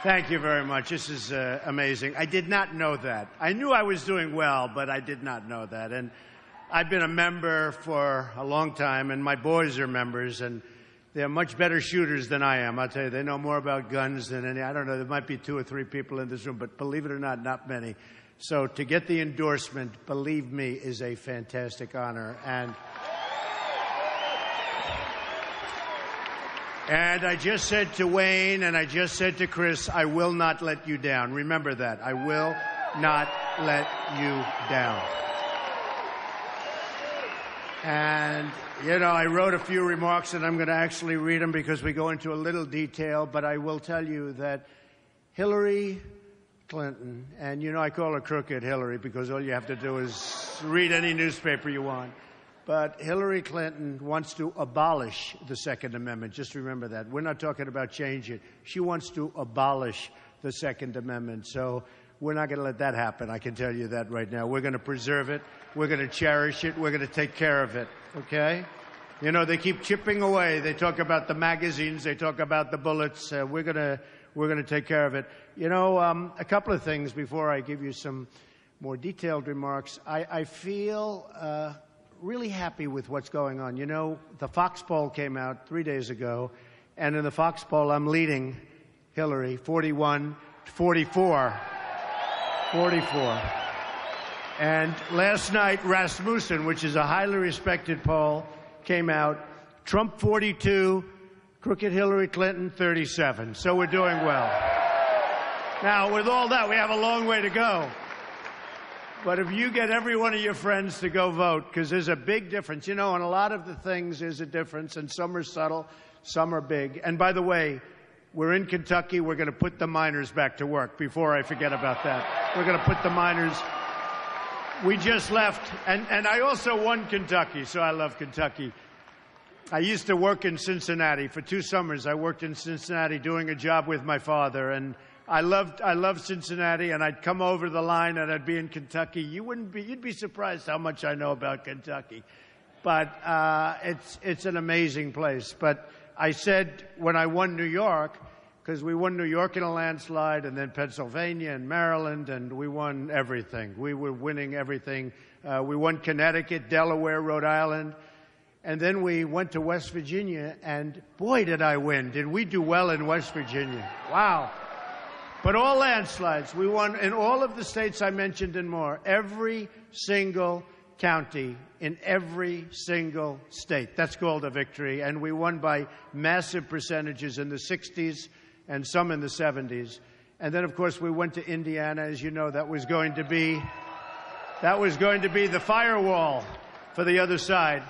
Thank you very much. This is amazing. I did not know that. I knew I was doing well, but I did not know that. And I've been a member for a long time, and my boys are members, and they're much better shooters than I am. I'll tell you, they know more about guns than any. I don't know, there might be 2 or 3 people in this room, but believe it or not many. So to get the endorsement, believe me, is a fantastic honor. And I just said to Wayne and I just said to Chris, I will not let you down. Remember that. I will not let you down. And, you know, I wrote a few remarks and I'm going to actually read them because we go into a little detail, but I will tell you that Hillary Clinton, and you know I call her Crooked Hillary because all you have to do is read any newspaper you want. But Hillary Clinton wants to abolish the Second Amendment. Just remember that. We're not talking about change it. She wants to abolish the Second Amendment. So we're not going to let that happen. I can tell you that right now. We're going to preserve it. We're going to cherish it. We're going to take care of it. Okay? You know, they keep chipping away. They talk about the magazines. They talk about the bullets. We're going to take care of it. You know, a couple of things before I give you some more detailed remarks. I feel really happy with what's going on. You know, the Fox poll came out 3 days ago, and in the Fox poll, I'm leading Hillary 41-44. 44. And last night, Rasmussen, which is a highly respected poll, came out. Trump 42, Crooked Hillary Clinton 37. So we're doing well. Now, with all that, we have a long way to go. But if you get every one of your friends to go vote, because there's a big difference. You know, on a lot of the things, there's a difference, and some are subtle, some are big. And by the way, we're in Kentucky. We're going to put the miners back to work before I forget about that. We're going to put the miners. We just left, and I also won Kentucky, so I love Kentucky. I used to work in Cincinnati. For 2 summers, I worked in Cincinnati doing a job with my father, and I loved Cincinnati, and I'd come over the line and I'd be in Kentucky. You'd be surprised how much I know about Kentucky. But it's an amazing place. But I said when I won New York, because we won New York in a landslide, and then Pennsylvania and Maryland, and we won everything. We were winning everything. We won Connecticut, Delaware, Rhode Island. And then we went to West Virginia, and boy, did I win. Did we do well in West Virginia. Wow. But all landslides. We won in all of the states I mentioned and more. Every single county in every single state. That's called a victory. And we won by massive percentages in the 60s and some in the 70s. And then, of course, we went to Indiana. As you know, that was going to be the firewall for the other side.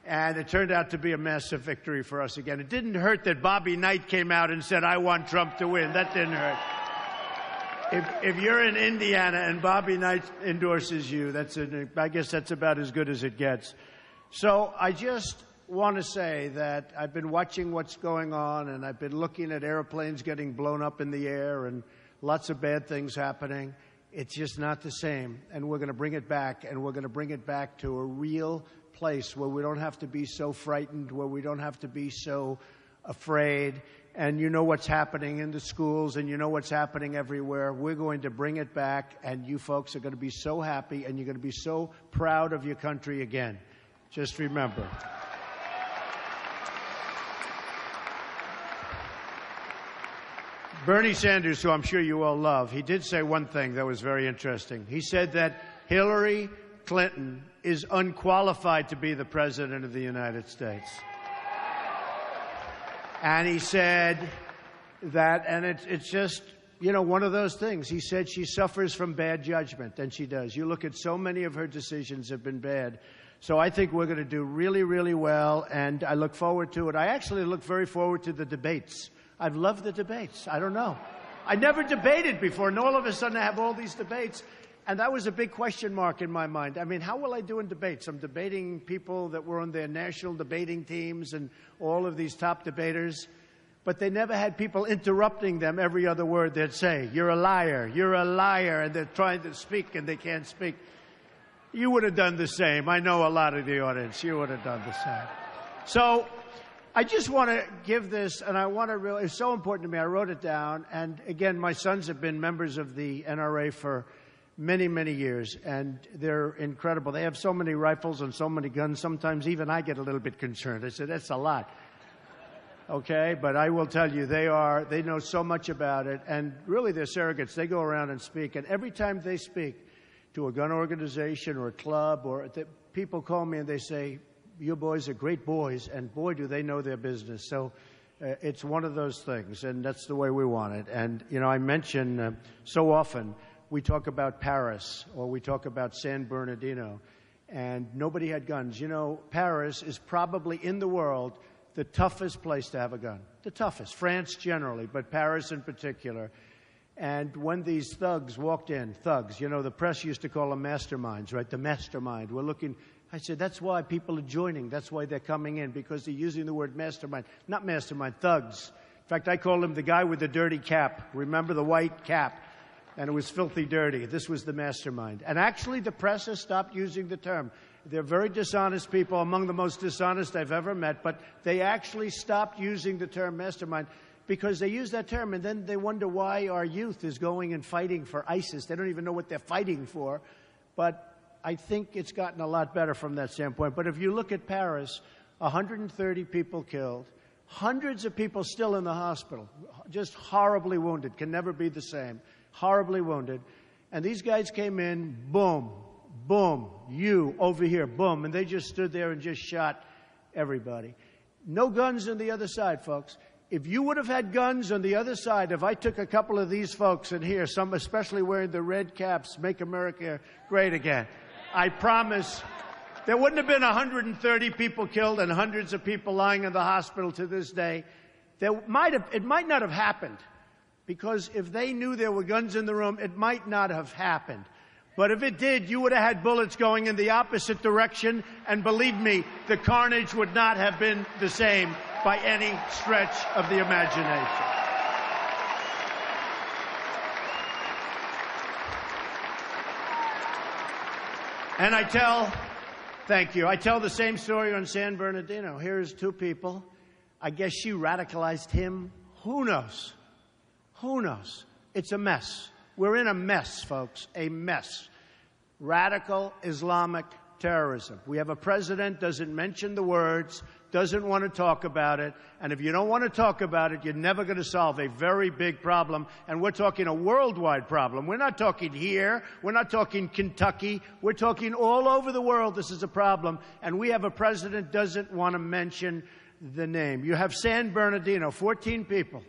And it turned out to be a massive victory for us again. It didn't hurt that Bobby Knight came out and said, I want Trump to win. That didn't hurt. If you're in Indiana and Bobby Knight endorses you, I guess that's about as good as it gets. So I just want to say that I've been watching what's going on, and I've been looking at airplanes getting blown up in the air and lots of bad things happening. It's just not the same, and we're going to bring it back, and we're going to bring it back to a real place where we don't have to be so frightened, where we don't have to be so afraid. And you know what's happening in the schools, and you know what's happening everywhere. We're going to bring it back, and you folks are going to be so happy, and you're going to be so proud of your country again. Just remember. Bernie Sanders, who I'm sure you all love, he did say one thing that was very interesting. He said that Hillary Clinton is unqualified to be the President of the United States. And he said that, and it's just, you know, one of those things. He said she suffers from bad judgment, and she does. You look at so many of her decisions have been bad. So I think we're going to do really, really well, and I look forward to it. I actually look very forward to the debates. I've loved the debates. I don't know. I never debated before, and all of a sudden I have all these debates. And that was a big question mark in my mind. I mean, how will I do in debates? I'm debating people that were on their national debating teams and all of these top debaters. But they never had people interrupting them every other word they'd say. You're a liar. You're a liar. And they're trying to speak and they can't speak. You would have done the same. I know a lot of the audience. You would have done the same. So I just want to give this, and I want to really, it's so important to me. I wrote it down. And again, my sons have been members of the NRA for many, many years, and they're incredible. They have so many rifles and so many guns. Sometimes even I get a little bit concerned. I said, that's a lot. Okay, but I will tell you, they know so much about it, and really they're surrogates. They go around and speak, and every time they speak to a gun organization or a club, or people call me and they say, your boys are great boys, and boy, do they know their business. So it's one of those things, and that's the way we want it. And, you know, I mention so often we talk about Paris or we talk about San Bernardino, and nobody had guns. You know, Paris is probably in the world the toughest place to have a gun. The toughest. France generally, but Paris in particular. And when these thugs walked in, thugs, you know, the press used to call them masterminds, right? The mastermind. We're looking, I said, that's why people are joining. That's why they're coming in, because they're using the word mastermind. Not mastermind, thugs. In fact, I called him the guy with the dirty cap. Remember the white cap? And it was filthy dirty. This was the mastermind. And actually, the press has stopped using the term. They're very dishonest people, among the most dishonest I've ever met, but they actually stopped using the term mastermind because they use that term, and then they wonder why our youth is going and fighting for ISIS. They don't even know what they're fighting for. But I think it's gotten a lot better from that standpoint. But if you look at Paris, 130 people killed, hundreds of people still in the hospital, just horribly wounded, can never be the same, horribly wounded. And these guys came in, boom, boom, you over here, boom, and they just stood there and just shot everybody. No guns on the other side, folks. If you would have had guns on the other side, if I took a couple of these folks in here, some especially wearing the red caps, Make America Great Again, I promise there wouldn't have been 130 people killed and hundreds of people lying in the hospital to this day. It might not have happened, because if they knew there were guns in the room, it might not have happened. But if it did, you would have had bullets going in the opposite direction, and believe me, the carnage would not have been the same by any stretch of the imagination. And I tell the same story on San Bernardino. Here's two people. I guess she radicalized him. Who knows? Who knows? It's a mess. We're in a mess, folks, a mess. Radical Islamic terrorism. We have a president, doesn't mention the words, doesn't want to talk about it. And if you don't want to talk about it, you're never going to solve a very big problem. And we're talking a worldwide problem. We're not talking here. We're not talking Kentucky. We're talking all over the world. This is a problem. And we have a president doesn't want to mention the name. You have San Bernardino, 14 people.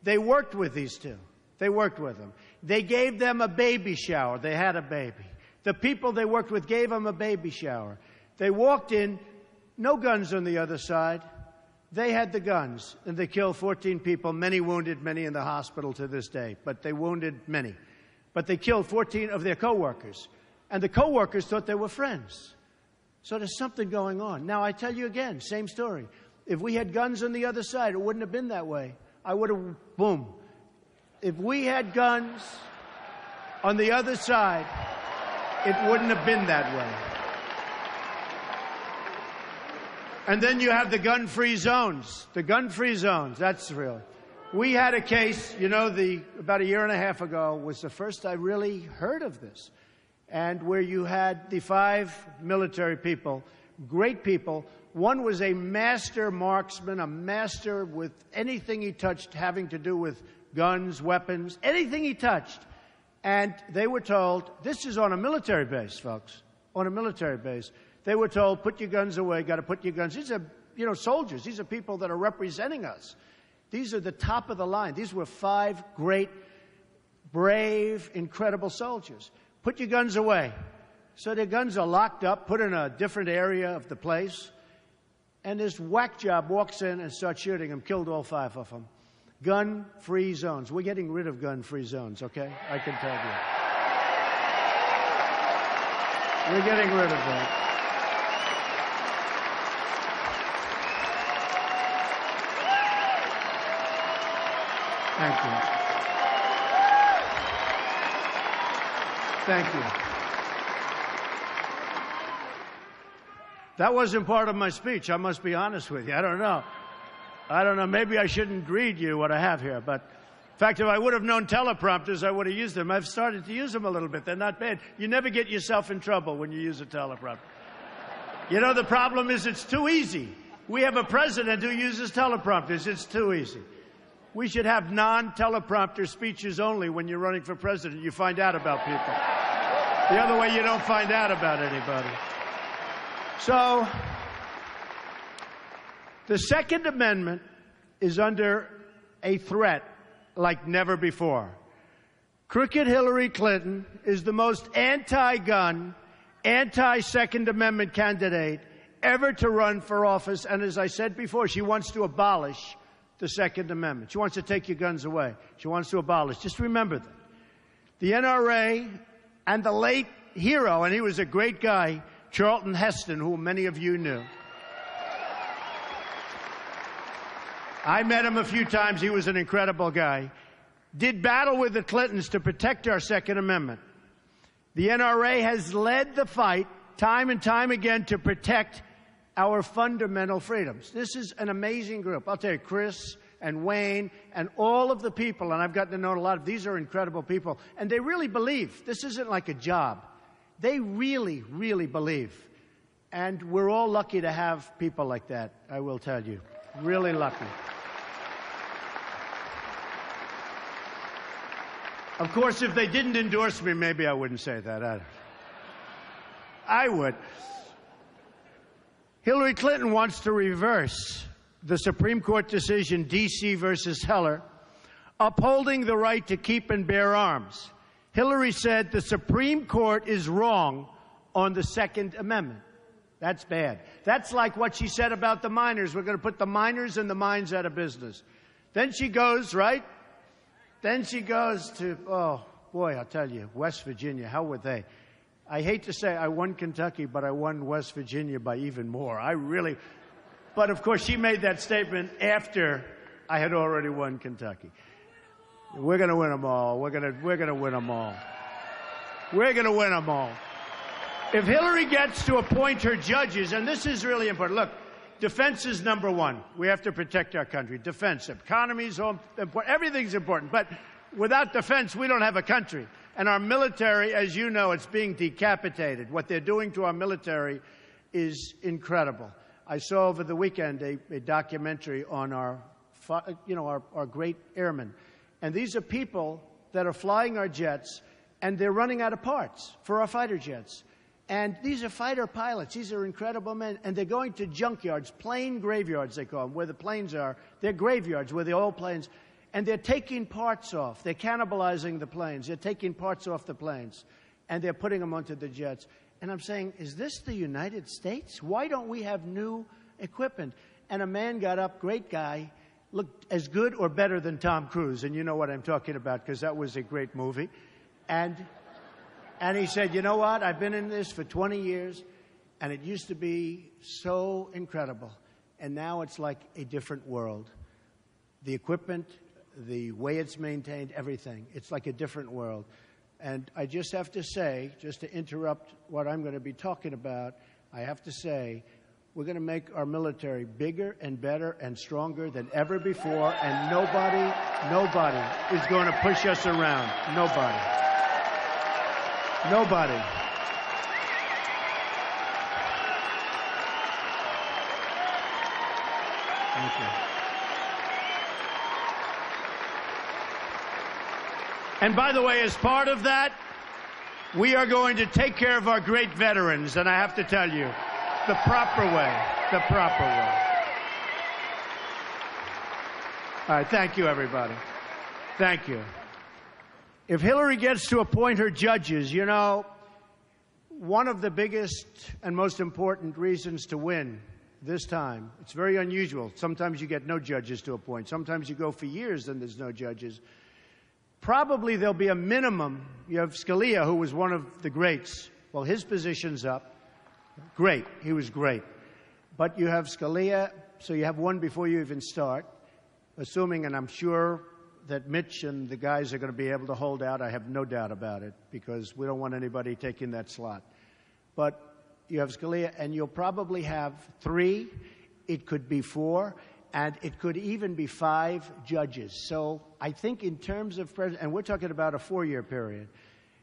They worked with these two. They worked with them. They gave them a baby shower. They had a baby. The people they worked with gave them a baby shower. They walked in, no guns on the other side. They had the guns, and they killed 14 people, many wounded, many in the hospital to this day. But they wounded many. But they killed 14 of their coworkers. And the coworkers thought they were friends. So there's something going on. Now, I tell you again, same story. If we had guns on the other side, it wouldn't have been that way. I would have, boom. If we had guns on the other side, it wouldn't have been that way. And then you have the gun-free zones. The gun-free zones, that's real. We had a case, you know, about a year and a half ago was the first I really heard of this. And where you had the 5 military people, great people. One was a master marksman, a master with anything he touched having to do with guns, weapons, anything he touched. And they were told, this is on a military base, folks, on a military base. They were told, put your guns away, got to put your guns. These are, you know, soldiers. These are people that are representing us. These are the top of the line. These were 5 great, brave, incredible soldiers. Put your guns away. So their guns are locked up, put in a different area of the place. And this whack job walks in and starts shooting them, killed all 5 of them. Gun-free zones. We're getting rid of gun-free zones, okay? I can tell you. We're getting rid of that. Thank you. Thank you. That wasn't part of my speech. I must be honest with you. I don't know. I don't know, maybe I shouldn't read you what I have here, but in fact, if I would have known teleprompters, I would have used them. I've started to use them a little bit. They're not bad. You never get yourself in trouble when you use a teleprompter. You know, the problem is it's too easy. We have a president who uses teleprompters. It's too easy. We should have non-teleprompter speeches only when you're running for president. You find out about people. The other way, you don't find out about anybody. So, the Second Amendment is under a threat like never before. Crooked Hillary Clinton is the most anti-gun, anti-Second Amendment candidate ever to run for office. And as I said before, she wants to abolish the Second Amendment. She wants to take your guns away. She wants to abolish. Just remember that. The NRA and the late hero, and he was a great guy, Charlton Heston, who many of you knew. I met him a few times. He was an incredible guy. Did battle with the Clintons to protect our Second Amendment. The NRA has led the fight time and time again to protect our fundamental freedoms. This is an amazing group. I'll tell you, Chris and Wayne and all of the people, and I've gotten to know a lot of these are incredible people, and they really believe. This isn't like a job. They really, really believe. And we're all lucky to have people like that, I will tell you. Really lucky. Of course, if they didn't endorse me, maybe I wouldn't say that. I would. Hillary Clinton wants to reverse the Supreme Court decision, D.C. versus Heller, upholding the right to keep and bear arms. Hillary said the Supreme Court is wrong on the Second Amendment. That's bad. That's like what she said about the miners. We're going to put the miners and the mines out of business. Then she goes, right? Then she goes to, oh, boy, I'll tell you, West Virginia, how were they? I hate to say I won Kentucky, but I won West Virginia by even more. But of course, she made that statement after I had already won Kentucky. We're going to win them all. We're going to win them all. We're going to win them all. If Hillary gets to appoint her judges, and this is really important. Look, defense is number one. We have to protect our country. Defense, economy is important. Everything's important. But without defense, we don't have a country. And our military, as you know, it's being decapitated. What they're doing to our military is incredible. I saw over the weekend a documentary on our great airmen. And these are people that are flying our jets, and they're running out of parts for our fighter jets. And these are fighter pilots. These are incredible men. And they're going to junkyards, plane graveyards, they call them, where the planes are. They're graveyards where the old planes. And they're taking parts off. They're cannibalizing the planes. They're taking parts off the planes. And they're putting them onto the jets. And I'm saying, is this the United States? Why don't we have new equipment? And a man got up, great guy, looked as good or better than Tom Cruise. And you know what I'm talking about, because that was a great movie. And he said, you know what? I've been in this for 20 years, and it used to be so incredible. And now it's like a different world. The equipment, the way it's maintained, everything. It's like a different world. And I just have to say, just to interrupt what I'm going to be talking about, I have to say, we're going to make our military bigger and better and stronger than ever before, and nobody is going to push us around. Nobody. Nobody. Thank you. And by the way, as part of that, we are going to take care of our great veterans, and I have to tell you, the proper way, the proper way. All right, thank you, everybody. Thank you. If Hillary gets to appoint her judges, you know, one of the biggest and most important reasons to win this time, it's very unusual. Sometimes you get no judges to appoint. Sometimes you go for years and there's no judges. Probably there'll be a minimum. You have Scalia, who was one of the greats. Well, his position's up. Great. He was great. But you have Scalia, so you have one before you even start, assuming, and I'm sure that Mitch and the guys are going to be able to hold out. I have no doubt about it, because we don't want anybody taking that slot. But you have Scalia, and you'll probably have 3. It could be 4. And it could even be 5 judges. So I think in terms of president, and we're talking about a 4-year period.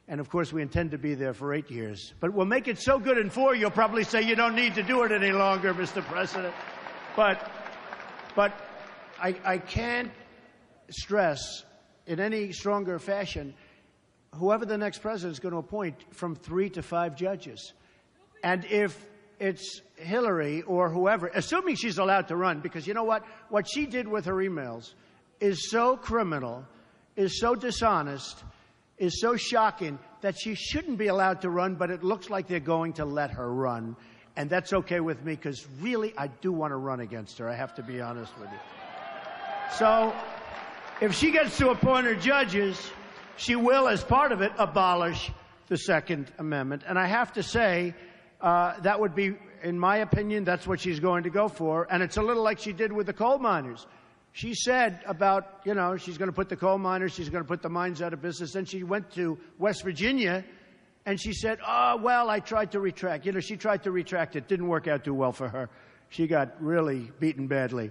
And of course, we intend to be there for 8 years. But we'll make it so good in 4, you'll probably say you don't need to do it any longer, Mr. President. But I can't stress in any stronger fashion, whoever the next president is going to appoint from 3 to 5 judges. And if it's Hillary or whoever, assuming she's allowed to run, because you know what? What she did with her emails is so criminal, is so dishonest, is so shocking that she shouldn't be allowed to run, but it looks like they're going to let her run. And that's okay with me, because really, I do want to run against her. I have to be honest with you. So if she gets to appoint her judges, she will, as part of it, abolish the Second Amendment. And I have to say, that would be, in my opinion, that's what she's going to go for. And it's a little like she did with the coal miners. She said about, she's going to put the coal miners, she's going to put the mines out of business. Then she went to West Virginia and she said, oh, well, I tried to retract. She tried to retract it. Didn't work out too well for her. She got really beaten badly.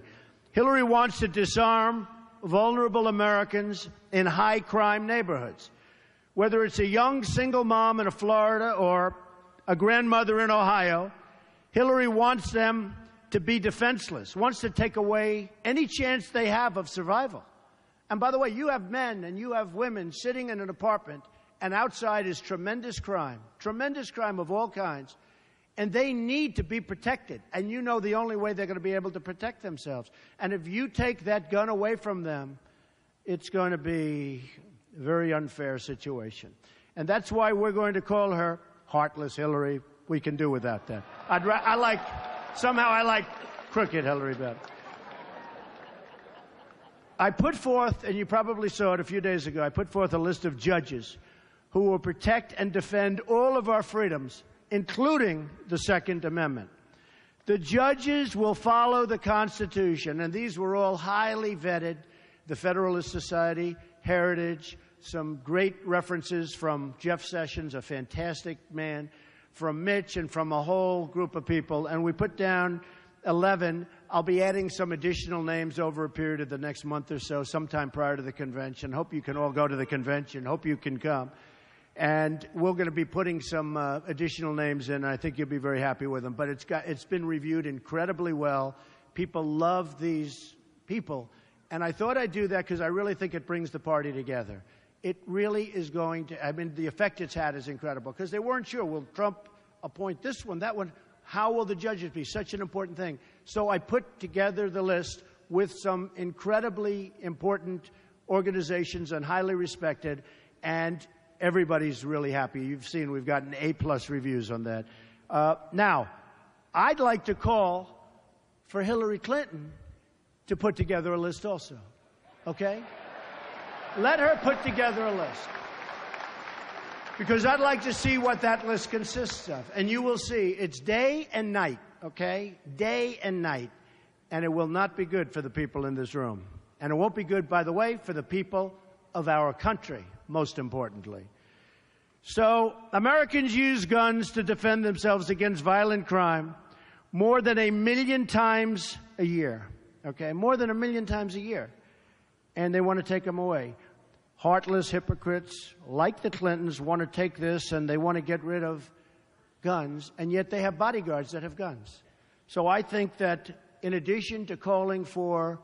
Hillary wants to disarm vulnerable Americans in high crime neighborhoods. Whether it's a young single mom in Florida or a grandmother in Ohio, Hillary wants them to be defenseless, wants to take away any chance they have of survival. And by the way, you have men and you have women sitting in an apartment, and outside is tremendous crime of all kinds, and they need to be protected. And you know the only way they're going to be able to protect themselves. And if you take that gun away from them, it's going to be a very unfair situation. And that's why we're going to call her Heartless Hillary. We can do without that. I like Crooked Hillary better. I put forth, and you probably saw it a few days ago, I put forth a list of judges who will protect and defend all of our freedoms, including the Second Amendment. The judges will follow the Constitution, and these were all highly vetted. The Federalist Society, Heritage, some great references from Jeff Sessions, a fantastic man, from Mitch, and from a whole group of people. And we put down 11. I'll be adding some additional names over a period of the next month or so, sometime prior to the convention. Hope you can all go to the convention. Hope you can come. And we're going to be putting some additional names in. I think you'll be very happy with them. But it's been reviewed incredibly well. People love these people. And I thought I'd do that because I really think it brings the party together. It really is going to, the effect it's had is incredible, because they weren't sure, will Trump appoint this one, that one? How will the judges be? Such an important thing. So I put together the list with some incredibly important organizations and highly respected, and everybody's really happy. You've seen we've gotten A+ reviews on that. Now, I'd like to call for Hillary Clinton to put together a list also, okay? Let her put together a list, because I'd like to see what that list consists of. And you will see it's day and night, okay? Day and night. And it will not be good for the people in this room. And it won't be good, by the way, for the people of our country, most importantly. So Americans use guns to defend themselves against violent crime more than 1 million times a year, okay? More than 1 million times a year. And they want to take them away. Heartless hypocrites like the Clintons want to take this, and they want to get rid of guns, and yet they have bodyguards that have guns. So I think that in addition to calling for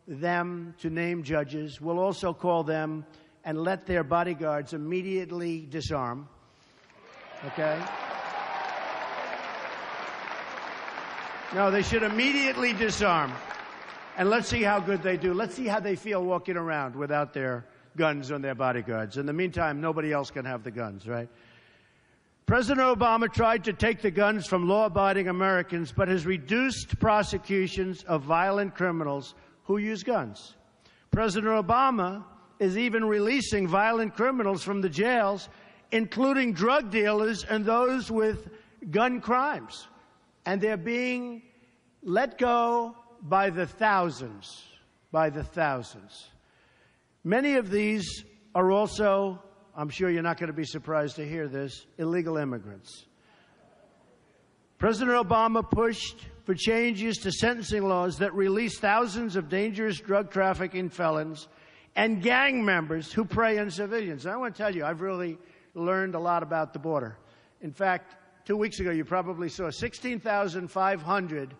them to name judges, we'll also call them and let their bodyguards immediately disarm, okay? No, they should immediately disarm. And let's see how good they do. Let's see how they feel walking around without their guns on their bodyguards. In the meantime, nobody else can have the guns, right? President Obama tried to take the guns from law-abiding Americans, but has reduced prosecutions of violent criminals who use guns. President Obama is even releasing violent criminals from the jails, including drug dealers and those with gun crimes. And they're being let go by the thousands, Many of these are also, I'm sure you're not going to be surprised to hear this, illegal immigrants. President Obama pushed for changes to sentencing laws that release thousands of dangerous drug trafficking felons and gang members who prey on civilians. And I want to tell you, I've really learned a lot about the border. In fact, 2 weeks ago, you probably saw 16,500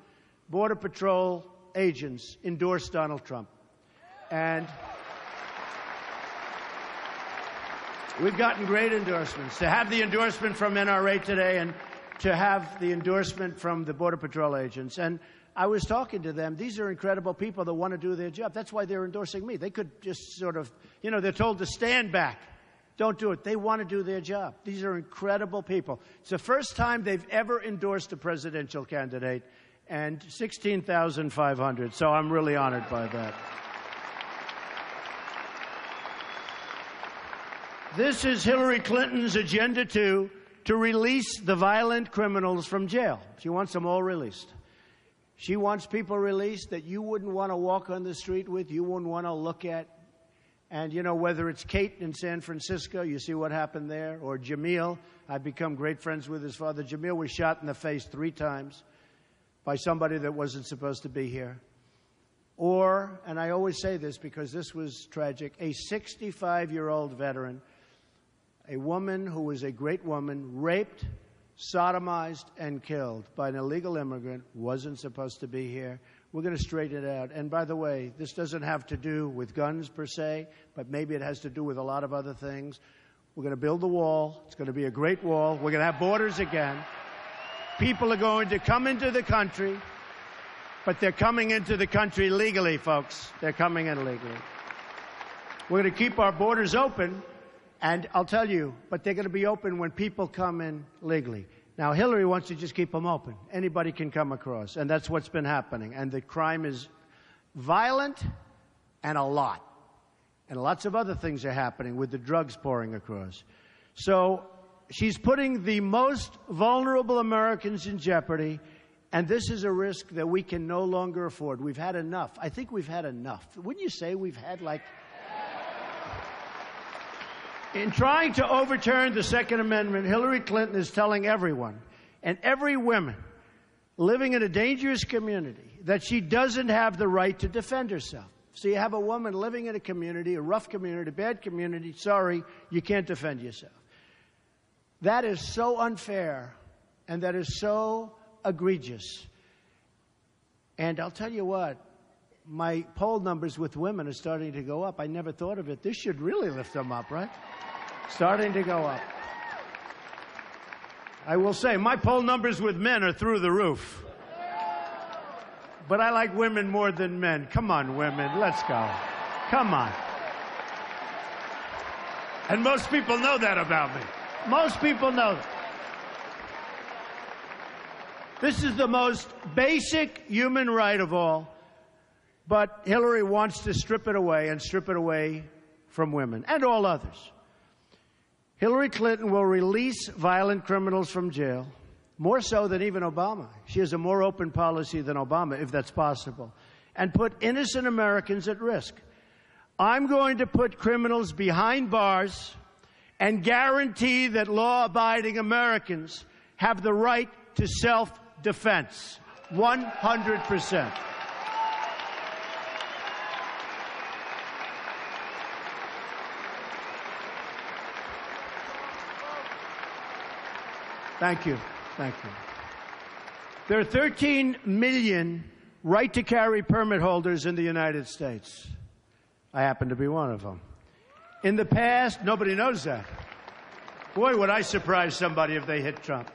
Border Patrol agents endorse Donald Trump. And we've gotten great endorsements. To have the endorsement from NRA today and to have the endorsement from the Border Patrol agents. And I was talking to them. These are incredible people that want to do their job. That's why they're endorsing me. They could just sort of, you know, they're told to stand back. Don't do it. They want to do their job. These are incredible people. It's the first time they've ever endorsed a presidential candidate, and 16,500. So I'm really honored by that. This is Hillary Clinton's agenda, too, to release the violent criminals from jail. She wants them all released. She wants people released that you wouldn't want to walk on the street with, you wouldn't want to look at. And, you know, whether it's Kate in San Francisco, you see what happened there, or Jamil. I've become great friends with his father. Jamil was shot in the face 3 times by somebody that wasn't supposed to be here. Or, and I always say this because this was tragic, a 65-year-old veteran, a woman who was a great woman, raped, sodomized, and killed by an illegal immigrant, wasn't supposed to be here. We're going to straighten it out. And by the way, this doesn't have to do with guns per se, but maybe it has to do with a lot of other things. We're going to build a wall. It's going to be a great wall. We're going to have borders again. People are going to come into the country, but they're coming into the country legally, folks. They're coming in legally. We're going to keep our borders open, and I'll tell you, but they're going to be open when people come in legally. Now, Hillary wants to just keep them open. Anybody can come across, and that's what's been happening. And the crime is violent and a lot. And lots of other things are happening with the drugs pouring across. So she's putting the most vulnerable Americans in jeopardy, and this is a risk that we can no longer afford. We've had enough. I think we've had enough. Wouldn't you say we've had, like... In trying to overturn the Second Amendment, Hillary Clinton is telling everyone, and every woman living in a dangerous community, that she doesn't have the right to defend herself. So you have a woman living in a community, a rough community, a bad community, sorry, you can't defend yourself. That is so unfair, and that is so egregious. And I'll tell you what, my poll numbers with women are starting to go up. I never thought of it. This should really lift them up, right? Starting to go up. I will say, my poll numbers with men are through the roof. But I like women more than men. Come on, women, let's go. Come on. And most people know that about me. Most people know that. This is the most basic human right of all. But Hillary wants to strip it away, and strip it away from women and all others. Hillary Clinton will release violent criminals from jail, more so than even Obama. She has a more open policy than Obama, if that's possible, and put innocent Americans at risk. I'm going to put criminals behind bars and guarantee that law-abiding Americans have the right to self-defense. 100%. Thank you. Thank you. There are 13 million right-to-carry permit holders in the United States. I happen to be one of them. In the past, nobody knows that. Boy, would I surprise somebody if they hit Trump.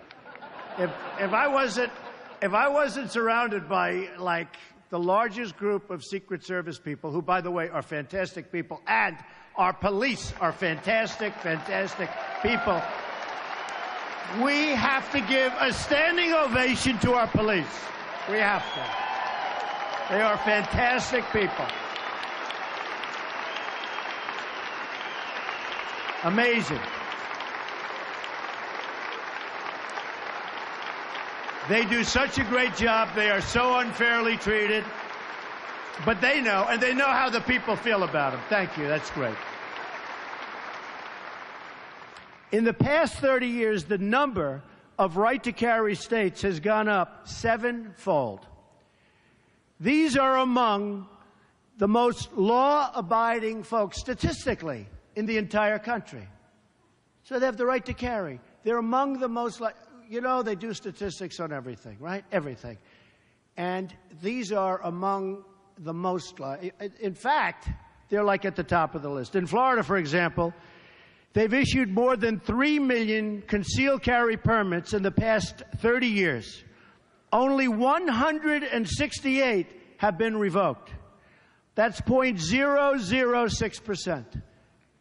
If I wasn't surrounded by, like, the largest group of Secret Service people, who, by the way, are fantastic people, and our police are fantastic, fantastic people. We have to give a standing ovation to our police. We have to. They are fantastic people. Amazing. They do such a great job. They are so unfairly treated. But they know, and they know how the people feel about them. Thank you. That's great. In the past 30 years, the number of right-to-carry states has gone up sevenfold. These are among the most law-abiding folks, statistically, in the entire country. So they have the right to carry. They're among the most, they do statistics on everything, right? Everything. And these are among the most, in fact, they're like at the top of the list. In Florida, for example, they've issued more than 3 million concealed carry permits in the past 30 years. Only 168 have been revoked. That's 0.006%.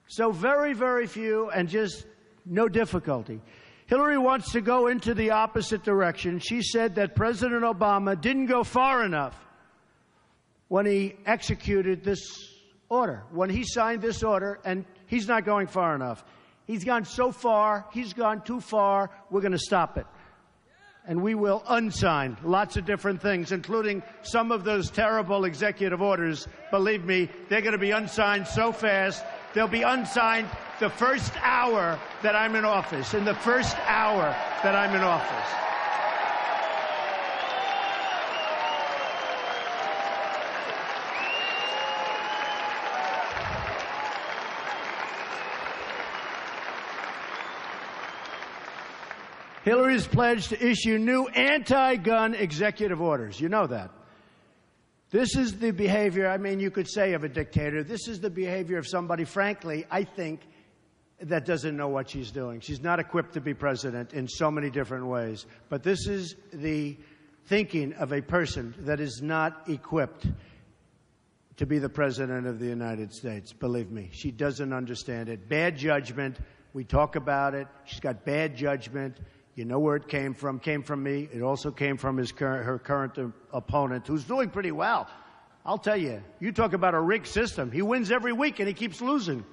So very, very few and just no difficulty. Hillary wants to go into the opposite direction. She said that President Obama didn't go far enough when he executed this order, when he signed this order, and he's not going far enough. He's gone so far, he's gone too far, we're going to stop it. And we will unsign lots of different things, including some of those terrible executive orders. Believe me, they're going to be unsigned so fast, they'll be unsigned the first hour that I'm in office, in the first hour that I'm in office. Hillary's pledged to issue new anti-gun executive orders. You know that. This is the behavior, you could say, of a dictator. This is the behavior of somebody, frankly, I think, that doesn't know what she's doing. She's not equipped to be president in so many different ways. But this is the thinking of a person that is not equipped to be the president of the United States. Believe me, she doesn't understand it. Bad judgment. We talk about it. She's got bad judgment. You know where it came from. Came from me. It also came from her current opponent, who's doing pretty well. I'll tell you, you talk about a rigged system. He wins every week and he keeps losing.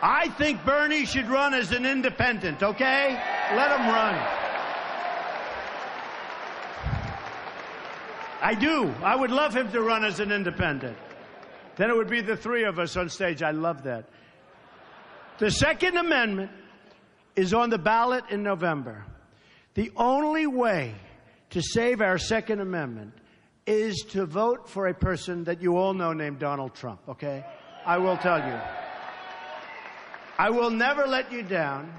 I think Bernie should run as an independent, okay? Let him run. I do. I would love him to run as an independent. Then it would be the three of us on stage. I love that. The Second Amendment is on the ballot in November. The only way to save our Second Amendment is to vote for a person that you all know named Donald Trump, okay? I will tell you. I will never let you down.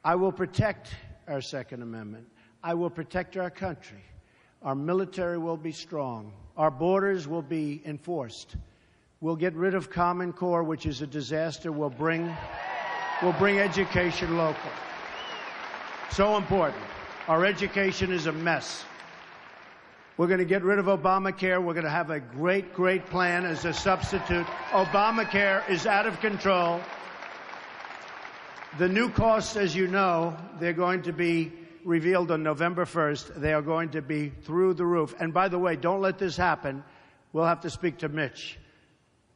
I will protect our Second Amendment. I will protect our country. Our military will be strong. Our borders will be enforced. We'll get rid of Common Core, which is a disaster. We'll bring education local. So important. Our education is a mess. We're going to get rid of Obamacare. We're going to have a great, great plan as a substitute. Obamacare is out of control. The new costs, as you know, they're going to be revealed on November 1st. They are going to be through the roof. And by the way, don't let this happen. We'll have to speak to Mitch.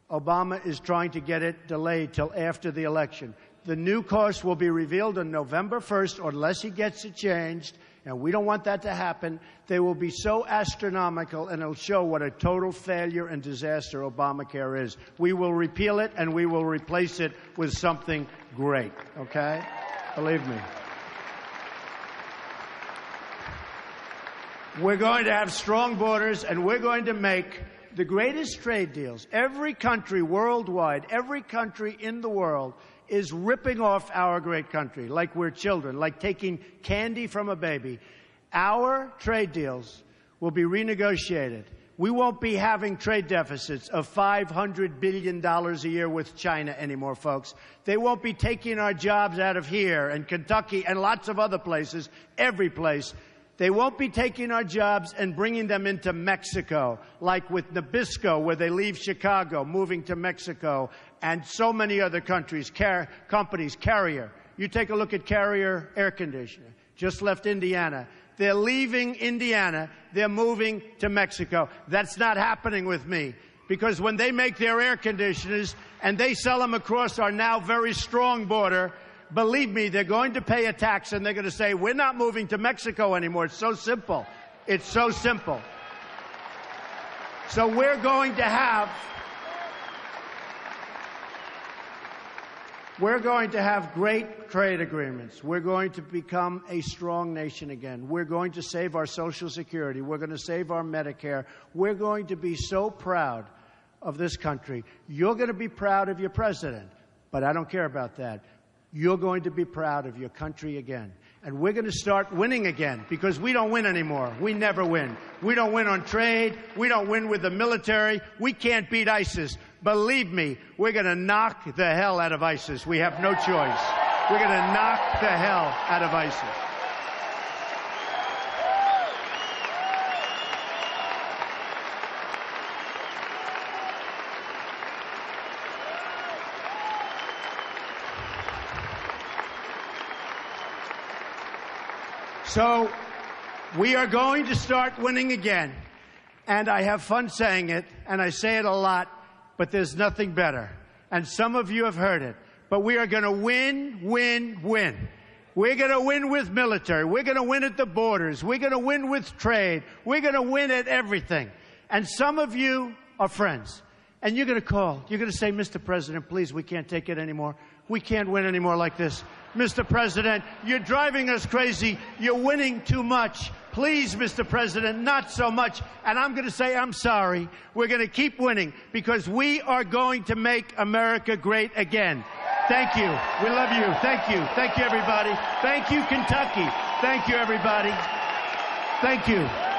Obama is trying to get it delayed till after the election. The new costs will be revealed on November 1st unless he gets it changed, and we don't want that to happen. They will be so astronomical, and it'll show what a total failure and disaster Obamacare is. We will repeal it, and we will replace it with something great, okay? Believe me. We're going to have strong borders, and we're going to make the greatest trade deals. Every country worldwide, every country in the world is ripping off our great country like we're children, like taking candy from a baby. Our trade deals will be renegotiated. We won't be having trade deficits of $500 billion a year with China anymore, folks. They won't be taking our jobs out of here and Kentucky and lots of other places, every place. They won't be taking our jobs and bringing them into Mexico, like with Nabisco, where they leave Chicago, moving to Mexico, and so many other countries, companies. Carrier. You take a look at Carrier Air Conditioner. Just left Indiana. They're leaving Indiana. They're moving to Mexico. That's not happening with me. Because when they make their air conditioners and they sell them across our now very strong border, believe me, they're going to pay a tax, and they're going to say, we're not moving to Mexico anymore. It's so simple. It's so simple. So we're going to have We're going to have great trade agreements. We're going to become a strong nation again. We're going to save our Social Security. We're going to save our Medicare. We're going to be so proud of this country. You're going to be proud of your president, but I don't care about that. You're going to be proud of your country again. And we're going to start winning again, because we don't win anymore. We never win. We don't win on trade. We don't win with the military. We can't beat ISIS. Believe me, we're going to knock the hell out of ISIS. We have no choice. We're going to knock the hell out of ISIS. So we are going to start winning again. And I have fun saying it, and I say it a lot, but there's nothing better. And some of you have heard it. But we are going to win, win, win. We're going to win with military. We're going to win at the borders. We're going to win with trade. We're going to win at everything. And some of you are friends. And you're going to call. You're going to say, Mr. President, please, we can't take it anymore. We can't win anymore like this. Mr. President, you're driving us crazy. You're winning too much. Please, Mr. President, not so much. And I'm going to say, I'm sorry. We're going to keep winning, because we are going to make America great again. Thank you. We love you. Thank you. Thank you, everybody. Thank you, Kentucky. Thank you, everybody. Thank you.